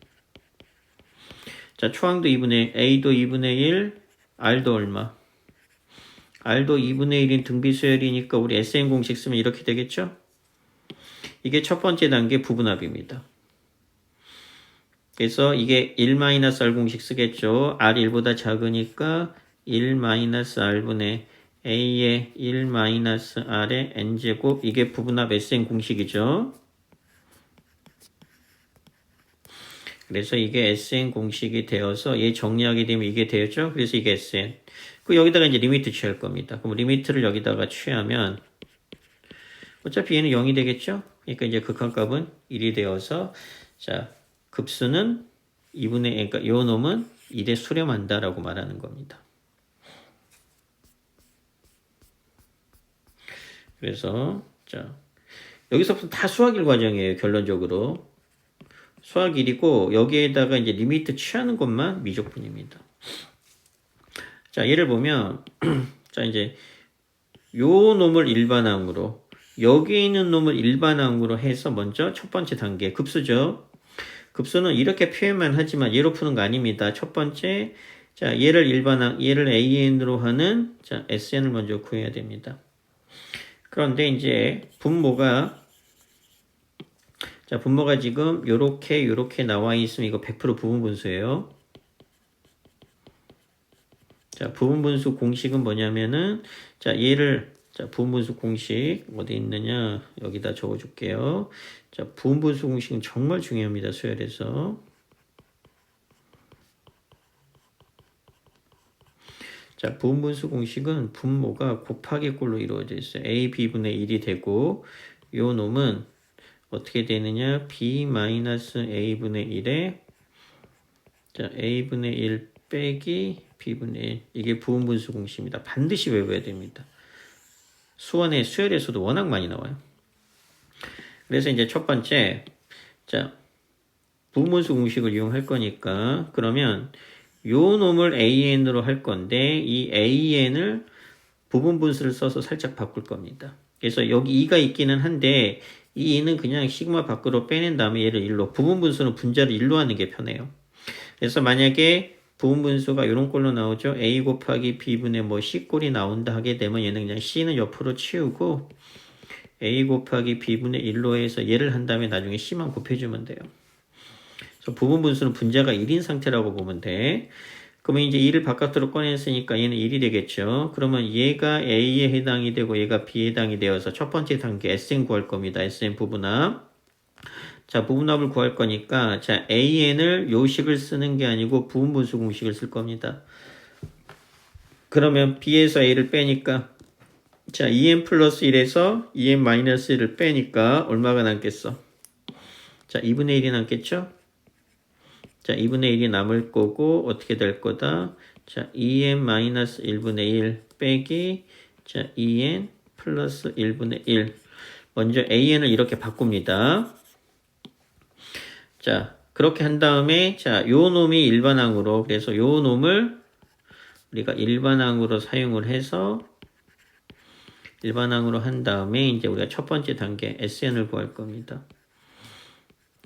자 초항도 2분의 1, A도 2분의 1, R도 얼마? R도 2분의 1인 등비수열이니까 우리 SN 공식 쓰면 이렇게 되겠죠? 이게 첫 번째 단계 부분합입니다. 그래서 이게 1-R 공식 쓰겠죠. R 1보다 작으니까 1-R분의 A의 1-R의 N제곱, 이게 부분합 SN 공식이죠. 그래서 이게 SN 공식이 되어서 얘 정리하게 되면 이게 되었죠. 그래서 이게 SN. 그 여기다가 이제 리미트 취할 겁니다. 그럼 리미트를 여기다가 취하면 어차피 얘는 0이 되겠죠. 그러니까 이제 극한값은 1이 되어서 자, 급수는 2분의, 그러니까 요 놈은 1에 수렴한다라고 말하는 겁니다. 그래서 자, 여기서부터 다 수학일 과정이에요. 결론적으로. 수학 1이고 여기에다가 이제 리미트 취하는 것만 미적분입니다. 자, 예를 보면 자, 이제 요 놈을 일반항으로 여기 있는 놈을 일반항으로 해서 먼저 첫 번째 단계 급수죠. 급수는 이렇게 표현만 하지만 얘로 푸는 거 아닙니다. 첫 번째, 자, 얘를 일반항, 얘를 AN으로 하는, 자, SN을 먼저 구해야 됩니다. 그런데 이제 분모가, 자, 분모가 지금 요렇게 나와 있으면 이거 100% 부분분수예요. 자, 부분분수 공식은 뭐냐면은, 자, 얘를, 자, 부분분수 공식 어디 있느냐? 여기다 적어줄게요. 자, 부분분수 공식은 정말 중요합니다. 수열에서. 자, 부분분수 공식은 분모가 곱하기 꼴로 이루어져 있어요. a b분의 1이 되고 요 놈은 어떻게 되느냐? b-a분의 1에 자, a분의 1 빼기 b분의 1. 이게 부분분수 공식입니다. 반드시 외워야 됩니다. 수원의 수열에서도 워낙 많이 나와요. 그래서 이제 첫 번째, 자, 부분분수 공식을 이용할 거니까, 그러면 요 놈을 AN으로 할 건데, 이 AN을 부분분수를 써서 살짝 바꿀 겁니다. 그래서 여기 2가 있기는 한데, 이 2는 그냥 시그마 밖으로 빼낸 다음에 얘를 1로, 부분분수는 분자를 1로 하는 게 편해요. 그래서 만약에 부분분수가 이런 꼴로 나오죠. A 곱하기 B분의 뭐 C꼴이 나온다 하게 되면 얘는 그냥 C는 옆으로 치우고 A 곱하기 B분의 1로 해서 얘를 한 다음에 나중에 C만 곱해주면 돼요. 그래서 부분분수는 분자가 1인 상태라고 보면 돼. 그러면 이제 2를 바깥으로 꺼냈으니까 얘는 1이 되겠죠. 그러면 얘가 A에 해당이 되고 얘가 B에 해당이 되어서 첫 번째 단계 SN 구할 겁니다. SN 부분합. 자, 부분합을 구할 거니까, 자, AN을 요식을 쓰는 게 아니고 부분분수 공식을 쓸 겁니다. 그러면 B에서 A를 빼니까, 자, 2n 플러스 1에서 2n 마이너스 1을 빼니까 얼마가 남겠어? 자, 2분의 1이 남겠죠? 자, 2분의 1이 남을 거고, 어떻게 될 거다? 자, 2n 마이너스 1분의 1 빼기, 자, 2n 플러스 1분의 1. 먼저 AN을 이렇게 바꿉니다. 자, 그렇게 한 다음에, 자, 요 놈이 일반항으로, 그래서 요 놈을 우리가 일반항으로 사용을 해서, 일반항으로 한 다음에, 이제 우리가 첫 번째 단계, SN을 구할 겁니다.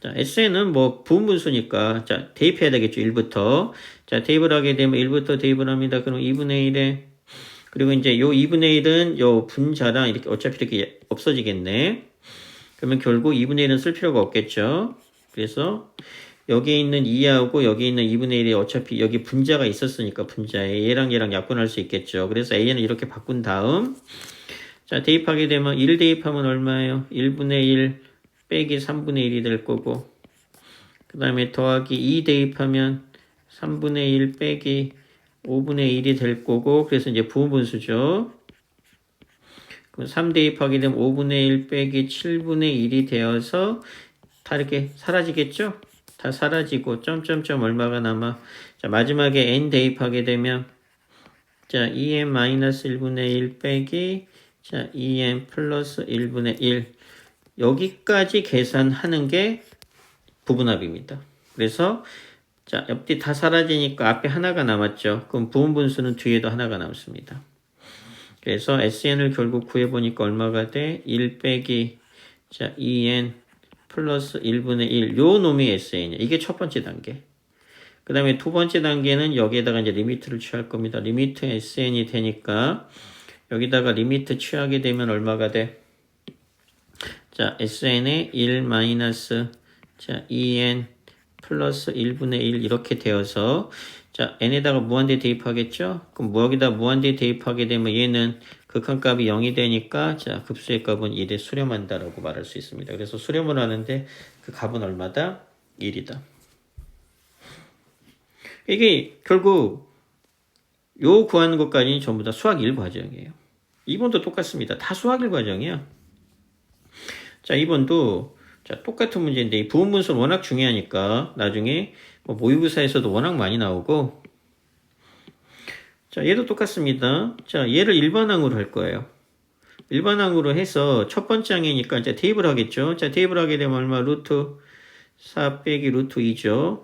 자, SN은 뭐, 부분분수니까, 자, 대입해야 되겠죠, 1부터. 자, 대입을 하게 되면 1부터 대입을 합니다. 그럼 2분의 1에, 그리고 이제 요 2분의 1은 요 분자랑 이렇게 어차피 이렇게 없어지겠네. 그러면 결국 2분의 1은 쓸 필요가 없겠죠. 그래서 여기 있는 2하고 여기 있는 2분의 1이 어차피 여기 분자가 있었으니까 분자에 얘랑 약분할 수 있겠죠. 그래서 A는 이렇게 바꾼 다음 자 대입하게 되면 1 대입하면 얼마예요? 1분의 1 빼기 3분의 1이 될 거고 그 다음에 더하기 2 대입하면 3분의 1 빼기 5분의 1이 될 거고 그래서 이제 부분분수죠. 그럼 3 대입하게 되면 5분의 1 빼기 7분의 1이 되어서 다 이렇게 사라지겠죠? 다 사라지고 점점점 얼마가 남아? 자 마지막에 n 대입하게 되면 자 2n-1분의 1 빼기 자 2n 플러스 1분의 1 여기까지 계산하는 게 부분합입니다. 그래서 자 옆뒤 다 사라지니까 앞에 하나가 남았죠. 그럼 부분분수는 뒤에도 하나가 남습니다. 그래서 SN을 결국 구해보니까 얼마가 돼? 1 빼기 자 2n 플러스 1분의 1. 요 놈이 SN이야. 이게 첫 번째 단계. 그 다음에 두 번째 단계는 여기에다가 이제 리미트를 취할 겁니다. 리미트 SN이 되니까 여기다가 리미트 취하게 되면 얼마가 돼? 자, SN에 1 마이너스 자, 2n 플러스 1분의 1 이렇게 되어서 자, n에다가 무한대 대입하겠죠? 그럼 여기다 무한대 대입하게 되면 얘는 극한값이 0이 되니까 자, 급수의 값은 1에 수렴한다라고 말할 수 있습니다. 그래서 수렴을 하는데 그 값은 얼마다? 1이다. 이게 결국 요 구하는 것까지는 전부 다 수학 1 과정이에요. 2번도 똑같습니다. 다 수학 1 과정이야. 자, 2번도 자, 똑같은 문제인데 이 부분분수는 워낙 중요하니까 나중에 뭐 모의고사에서도 워낙 많이 나오고 자, 얘도 똑같습니다. 자, 얘를 일반항으로 할 거예요. 일반항으로 해서 첫 번째 항이니까 이제 대입을 하겠죠. 자, 대입을 하게 되면 얼마? 루트 4 빼기 루트 2죠.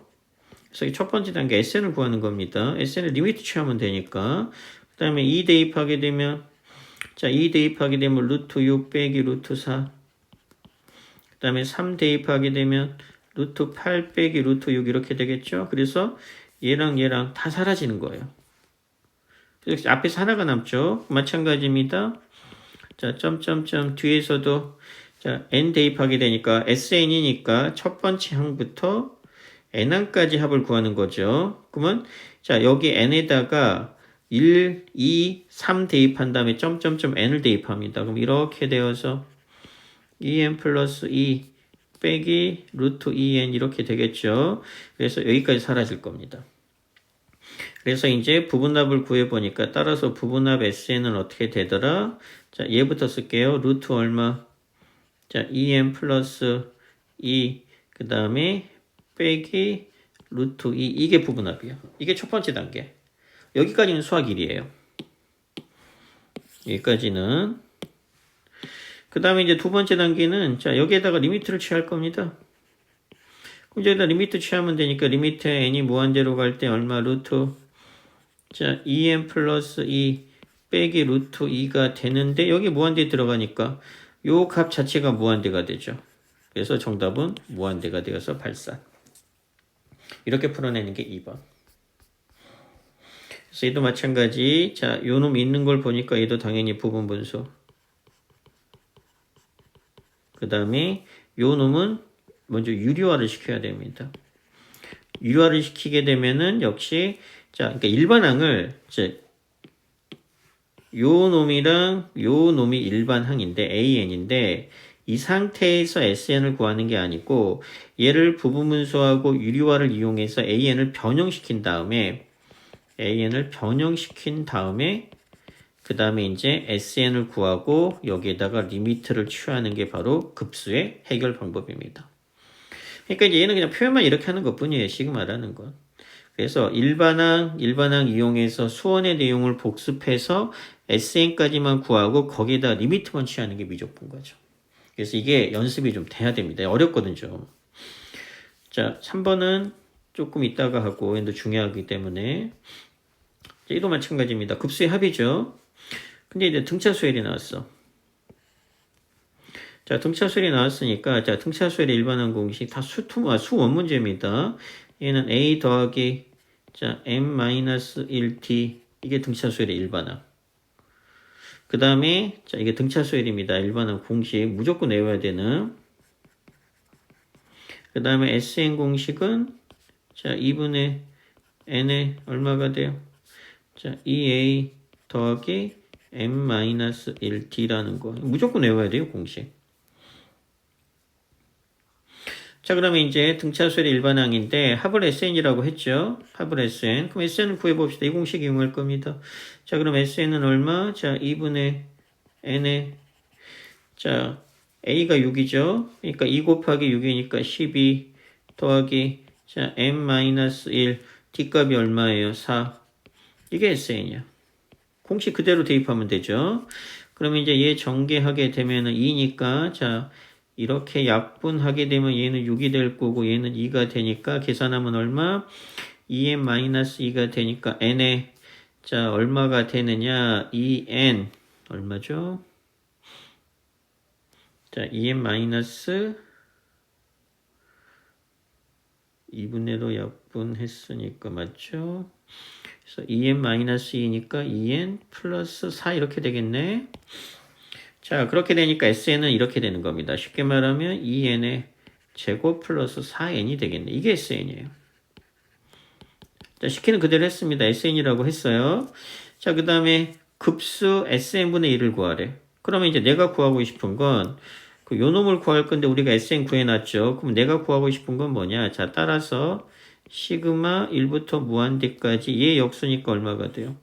그래서 첫 번째 단계 SN을 구하는 겁니다. SN을 리미트 취하면 되니까. 그 다음에 2 대입하게 되면 자, 2 대입하게 되면 루트 6 빼기 루트 4. 그 다음에 3 대입하게 되면 루트 8 빼기 루트 6 이렇게 되겠죠. 그래서 얘랑 얘랑 다 사라지는 거예요. 그래서 앞에서 하나가 남죠. 마찬가지입니다. 자, 점점점 뒤에서도 자, n 대입하게 되니까 SN이니까 첫 번째 항부터 n항까지 합을 구하는 거죠. 그러면 자, 여기 n에다가 1, 2, 3 대입한 다음에 점점점 n을 대입합니다. 그럼 이렇게 되어서 2n 플러스 2 빼기 루트 2n 이렇게 되겠죠. 그래서 여기까지 사라질 겁니다. 그래서 이제 부분합을 구해보니까 따라서 부분합 SN은 어떻게 되더라? 자, 얘부터 쓸게요. 루트 얼마? 자, 2n 플러스 2, 그 다음에 빼기 루트 2, 이게 부분합이에요. 이게 첫 번째 단계. 여기까지는 수학 1이에요. 여기까지는. 그 다음에 이제 두 번째 단계는, 자, 여기에다가 리미트를 취할 겁니다. 그럼 여기다 리미트 취하면 되니까 리미트 n이 무한대로 갈 때 얼마? 루트 자, 2n 플러스 2 빼기 루트 2가 되는데 여기 무한대 들어가니까 요 값 자체가 무한대가 되죠. 그래서 정답은 무한대가 되어서 84. 이렇게 풀어내는 게 2번. 그래서 얘도 마찬가지. 자, 요 놈 있는 걸 보니까 얘도 당연히 부분분수. 그 다음에 요 놈은 먼저 유리화를 시켜야 됩니다. 유리화를 시키게 되면은 역시 자, 그러니까 일반항을 이제 요 놈이랑 요 놈이 일반항인데 AN인데 이 상태에서 SN을 구하는 게 아니고 얘를 부분분수하고 유리화를 이용해서 AN을 변형시킨 다음에 그 다음에 이제 SN을 구하고 여기에다가 리미트를 취하는 게 바로 급수의 해결 방법입니다. 그러니까 이제 얘는 그냥 표현만 이렇게 하는 것 뿐이에요. 시그마라는 건. 그래서 일반항 이용해서 수원의 내용을 복습해서 SN까지만 구하고 거기에다 리미트만 취하는 게 미적분 거죠. 그래서 이게 연습이 좀 돼야 됩니다. 어렵거든요. 좀. 자, 3번은 조금 이따가 하고 얘도 중요하기 때문에 얘도 마찬가지입니다. 급수의 합이죠. 근데 이제 등차수열이 나왔어. 자, 등차수열이 나왔으니까 자, 등차수열의 일반항 공식 다 수원 문제입니다. 얘는 a 더하기 자 m-1t 이게 등차수열의 일반항. 그 다음에 자 이게 등차수열입니다. 일반항 공식 무조건 외워야 되는. 그 다음에 SN 공식은 자 2분의 n에 얼마가 돼요? 자 2a 더하기 m-1t라는 거 무조건 외워야 돼요. 공식. 자, 그러면 이제 등차수열의 일반항인데 합을 SN이라고 했죠. 합을 SN. 그럼 SN을 구해봅시다. 이 공식 이용할 겁니다. 자, 그럼 SN은 얼마? 자, 2분의 N에 자, A가 6이죠. 그러니까 2 곱하기 6이니까 12 더하기 자, M-1 D값이 얼마예요? 4. 이게 SN이야. 공식 그대로 대입하면 되죠. 그러면 이제 얘 전개하게 되면은 2니까 자, 이렇게 약분하게 되면 얘는 6이 될 거고 얘는 2가 되니까 계산하면 얼마? 2n-2가 되니까 n에 자 얼마가 되느냐? 2n 얼마죠? 자 2n-2분의 1로 약분했으니까 맞죠? 그래서 2n-2니까 2n 플러스 4 이렇게 되겠네. 자, 그렇게 되니까 SN은 이렇게 되는 겁니다. 쉽게 말하면 2n의 제곱 플러스 4n이 되겠네. 이게 SN이에요. 자, 시키는 그대로 했습니다. SN이라고 했어요. 자, 그 다음에 급수 SN분의 1을 구하래. 그러면 이제 내가 구하고 싶은 건 요 놈을 구할 건데 우리가 SN 구해놨죠. 그럼 내가 구하고 싶은 건 뭐냐? 자, 따라서 시그마 1부터 무한대까지 얘 역수니까 얼마가 돼요?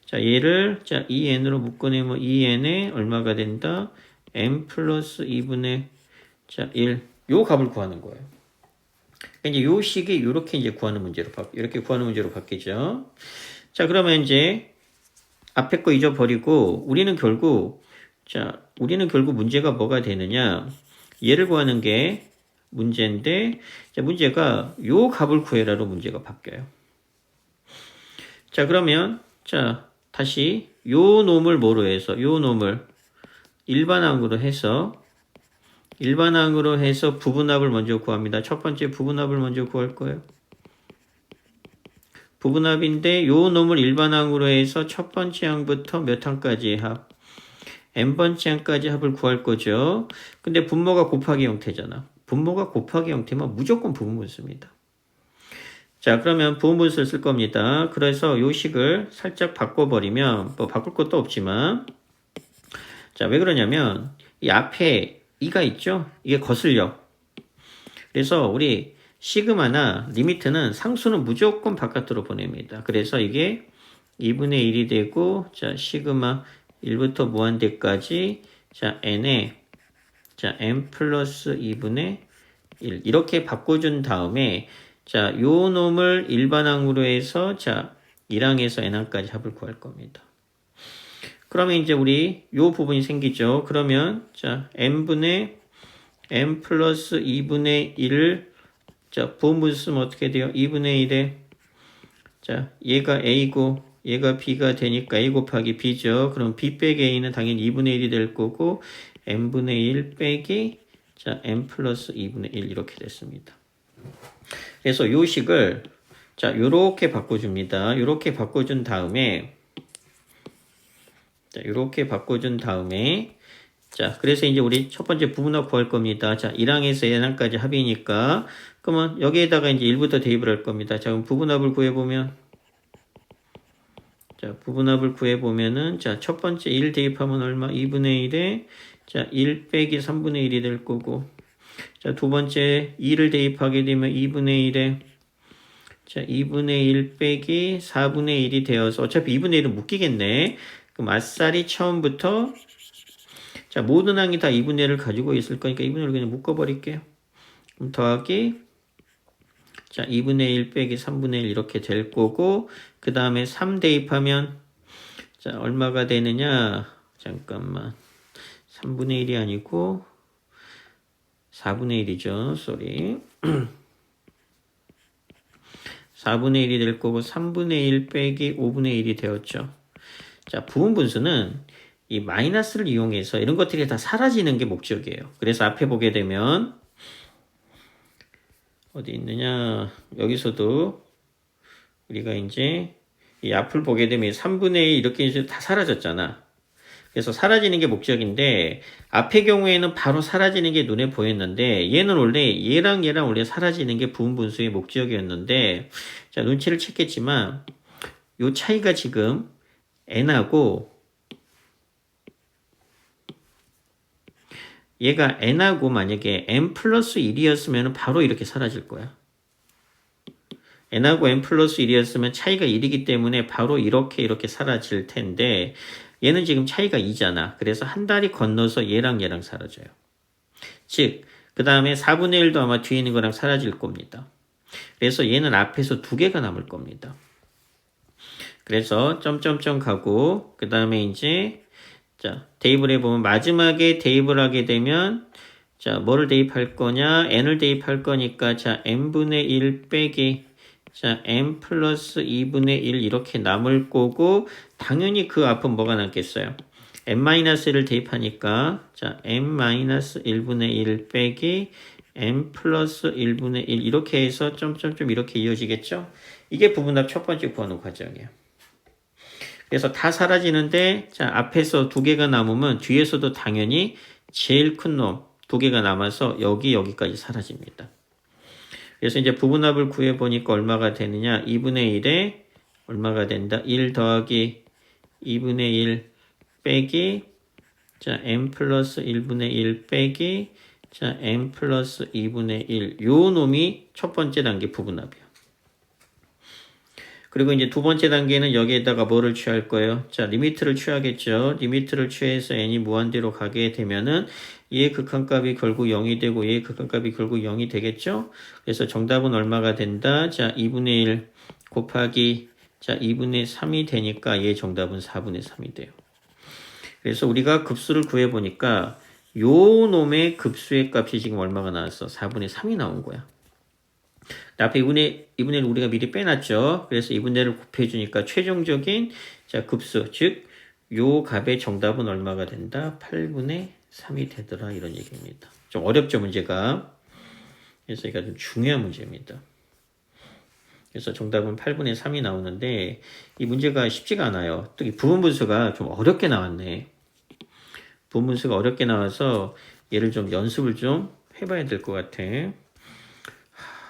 자, 얘를 자 2n으로 묶어내면 2n에 얼마가 된다? n 플러스 2분의 자 1. 요 값을 구하는 거예요. 이제 요 식이 이렇게 이제 구하는 문제로 이렇게 구하는 문제로 바뀌죠. 자, 그러면 이제 앞에 거 잊어버리고 우리는 결국 문제가 뭐가 되느냐? 얘를 구하는 게 문제인데 자, 문제가 요 값을 구해라로 문제가 바뀌어요. 자, 그러면 자, 다시 요 놈을 뭐로 해서 요 놈을 일반항으로 해서 부분합을 먼저 구합니다. 첫 번째 부분합을 먼저 구할 거예요. 부분합인데 요 놈을 일반항으로 해서 첫 번째 항부터 몇 항까지의 합? n번째 항까지 합을 구할 거죠. 근데 분모가 곱하기 형태잖아. 분모가 곱하기 형태면 무조건 부분분수입니다. 자, 그러면 부분분수를 쓸 겁니다. 그래서 요 식을 살짝 바꿔버리면 뭐 바꿀 것도 없지만 자, 왜 그러냐면 이 앞에 2가 있죠? 이게 거슬려. 그래서 우리 시그마나 리미트는 상수는 무조건 바깥으로 보냅니다. 그래서 이게 2분의 1이 되고 자, 시그마 1부터 무한대까지 자, n에 자, n 플러스 2분의 1 이렇게 바꿔준 다음에 자, 요 놈을 일반항으로 해서 자, 1항에서 n항까지 합을 구할 겁니다. 그러면 이제 우리 요 부분이 생기죠. 그러면 자, n분의 n 플러스 2분의 1을 자, 부분분수 쓰면 어떻게 돼요? 2분의 1에 자, 얘가 a고 얘가 b가 되니까 a 곱하기 b죠. 그럼 b 빼기 a는 당연히 2분의 1이 될 거고 n분의 1 빼기 자, n 플러스 2분의 1 이렇게 됐습니다. 그래서 요 식을 자, 요렇게 바꿔줍니다. 요렇게 바꿔준 다음에 자, 요렇게 바꿔준 다음에 자, 그래서 이제 우리 첫 번째 부분합 구할 겁니다. 자, 1항에서 n항까지 합이니까 그러면 여기에다가 이제 1부터 대입을 할 겁니다. 자, 그럼 부분합을 구해보면 자, 부분합을 구해보면은 자, 첫 번째 1 대입하면 얼마? 2분의 1에 자, 1 빼기 3분의 1이 될 거고 자, 두 번째 2를 대입하게 되면 2분의 1에 자, 2분의 1 빼기 4분의 1이 되어서 어차피 2분의 1은 묶이겠네. 그럼 아싸리 처음부터 자, 모든 항이 다 2분의 1을 가지고 있을 거니까 2분의 1을 그냥 묶어버릴게요. 그럼 더하기 자, 2분의 1 빼기 3분의 1 이렇게 될 거고 그 다음에 3 대입하면 자, 얼마가 되느냐? 잠깐만. 3분의 1이 아니고 4분의 1이죠. 쏘리. 4분의 1이 될 거고 3분의 1 빼기 5분의 1이 되었죠. 자, 부분분수는 이 마이너스를 이용해서 이런 것들이 다 사라지는 게 목적이에요. 그래서 앞에 보게 되면 어디 있느냐? 여기서도 우리가 이제 이 앞을 보게 되면 3분의 1 이렇게 이제 다 사라졌잖아. 그래서 사라지는 게 목적인데 앞의 경우에는 바로 사라지는 게 눈에 보였는데 얘는 원래 얘랑 원래 사라지는 게 부분분수의 목적이었는데 자, 눈치를 챘겠지만 요 차이가 지금 n하고 얘가 n하고 만약에 n 플러스 1이었으면 바로 이렇게 사라질 거야. n하고 n 플러스 1이었으면 차이가 1이기 때문에 바로 이렇게 사라질 텐데 얘는 지금 차이가 2잖아. 그래서 한 다리 건너서 얘랑 사라져요. 즉, 그 다음에 4분의 1도 아마 뒤에 있는 거랑 사라질 겁니다. 그래서 얘는 앞에서 2개가 남을 겁니다. 그래서 점점점 가고 그 다음에 이제 자, 대입을 해보면 마지막에 대입을 하게 되면 자, 뭐를 대입할 거냐? n을 대입할 거니까 자, n분의 1 빼기 자, n 플러스 2분의 1 이렇게 남을 거고 당연히 그 앞은 뭐가 남겠어요? n-1을 대입하니까 자, n-1분의 1 빼기 n 플러스 1분의 1 이렇게 해서 점점점 이렇게 이어지겠죠? 이게 부분합 첫 번째 구하는 과정이에요. 그래서 다 사라지는데, 자, 앞에서 두 개가 남으면 뒤에서도 당연히 제일 큰 놈 두 개가 남아서 여기까지 사라집니다. 그래서 이제 부분합을 구해보니까 얼마가 되느냐? 2분의 1에 얼마가 된다? 1 더하기 2분의 1 빼기, 자, m 플러스 1분의 1 빼기, 자, m 플러스 2분의 1. 요 놈이 첫 번째 단계 부분합이에요. 그리고 이제 두 번째 단계는 여기에다가 뭐를 취할 거예요? 자, 리미트를 취하겠죠. 리미트를 취해서 n이 무한대로 가게 되면은 얘의 극한값이 결국 0이 되고 얘의 극한값이 결국 0이 되겠죠. 그래서 정답은 얼마가 된다? 자, 2분의 1 곱하기, 자, 2분의 3이 되니까 얘의 정답은 4분의 3이 돼요. 그래서 우리가 급수를 구해보니까 요 놈의 급수의 값이 지금 얼마가 나왔어? 4분의 3이 나온 거야. 앞에 2분의 1을 우리가 미리 빼놨죠. 그래서 2분의 1을 곱해주니까 최종적인, 자, 급수, 즉 요 값의 정답은 얼마가 된다? 8분의 3이 되더라, 이런 얘기입니다. 좀 어렵죠, 문제가. 그래서 이거 좀 중요한 문제입니다. 그래서 정답은 8분의 3이 나오는데 이 문제가 쉽지가 않아요. 또 이 부분분수가 좀 어렵게 나왔네. 부분분수가 어렵게 나와서 얘를 좀 연습을 좀 해봐야 될 것 같아.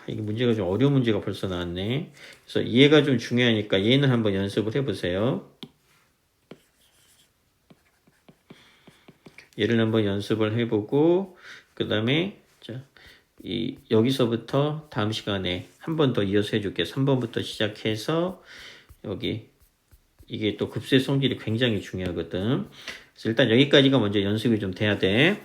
이게 문제가 좀 어려운 문제가 벌써 나왔네. 그래서 얘가 좀 중요하니까 얘는 한번 연습을 해보세요. 얘를 한번 연습을 해보고 그 다음에 여기서부터 다음 시간에 한 번 더 이어서 해줄게. 3번부터 시작해서 여기 이게 또 급수의 성질이 굉장히 중요하거든. 그래서 일단 여기까지가 먼저 연습이 좀 돼야 돼.